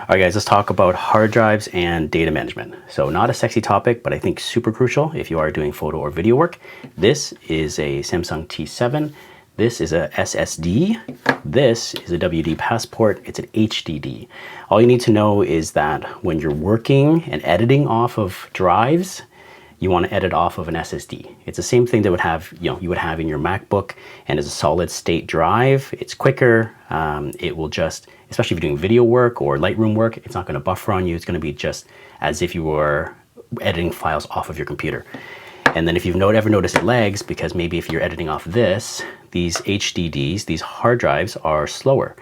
All right, guys, let's talk about hard drives and data management. So not a sexy topic, but I think super crucial if you are doing photo or video work. This is a Samsung T7. This is a SSD. This is a WD Passport. It's an HDD. All you need to know is that when you're working and editing off of drives, you want to edit off of an SSD. It's the same thing that would have, you would have in your MacBook, and as a solid state drive, it's quicker. It will just, especially if you're doing video work or Lightroom work, it's not going to buffer on you. It's going to be just as if you were editing files off of your computer. And then if you've ever noticed it lags, because maybe if you're editing off this, these HDDs, these hard drives are slower.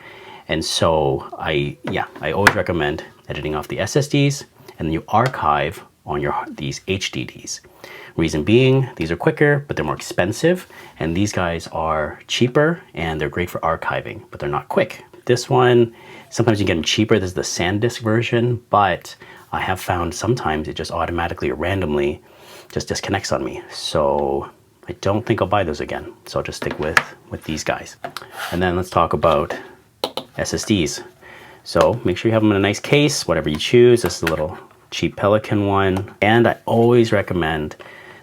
And so I always recommend editing off the SSDs, and then you archive on these HDDs. Reason being, these are quicker, but they're more expensive, and these guys are cheaper and they're great for archiving, but they're not quick. This one, sometimes you get them cheaper. This is the SanDisk version, but I have found sometimes it just automatically or randomly just disconnects on me. So I don't think I'll buy those again. So I'll just stick with these guys. And then let's talk about SSDs. So make sure you have them in a nice case, whatever you choose. This is a little cheap Pelican one. And I always recommend,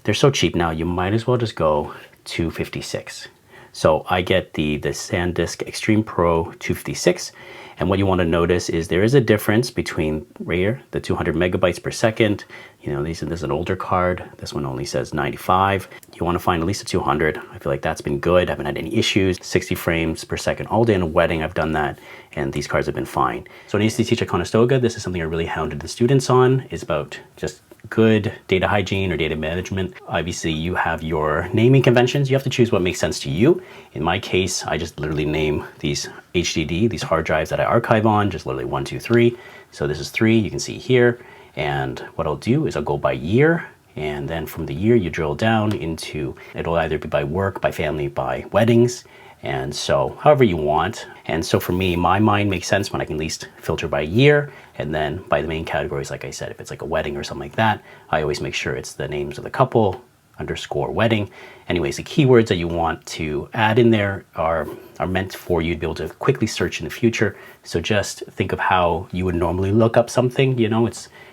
they're so cheap now, you might as well just go 256. So I get the SanDisk Extreme Pro 256. And what you want to notice is there is a difference between right here, the 200 megabytes per second. This is an older card. This one only says 95. You want to find at least a 200. I feel like that's been good. I haven't had any issues. 60 frames per second all day in a wedding. I've done that, and these cards have been fine. So in HDD Teacher Conestoga, this is something I really hounded the students on, is about just good data hygiene or data management. Obviously, you have your naming conventions. You have to choose what makes sense to you. In my case, I just literally name these these hard drives that I archive on, just literally 1, 2, 3. So this is 3, you can see here. And what I'll do is I'll go by year, and then from the year you drill down into, it'll either be by work, by family, by weddings. And so however you want. And so for me, my mind makes sense when I can at least filter by year, and then by the main categories. Like I said, if it's like a wedding or something like that, I always make sure it's the names of the couple _ wedding. Anyways, the keywords that you want to add in there are meant for you to be able to quickly search in the future. So just think of how you would normally look up something.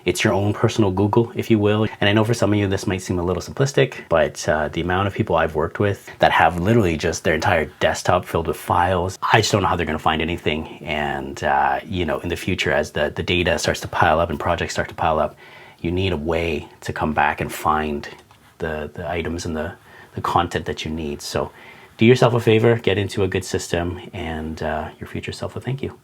It's your own personal Google, if you will. And I know for some of you this might seem a little simplistic, but the amount of people I've worked with that have literally just their entire desktop filled with files, I just don't know how they're going to find anything. And in the future, as the data starts to pile up and projects start to pile up, you need a way to come back and find the items and the content that you need. So do yourself a favor, get into a good system, and your future self will thank you.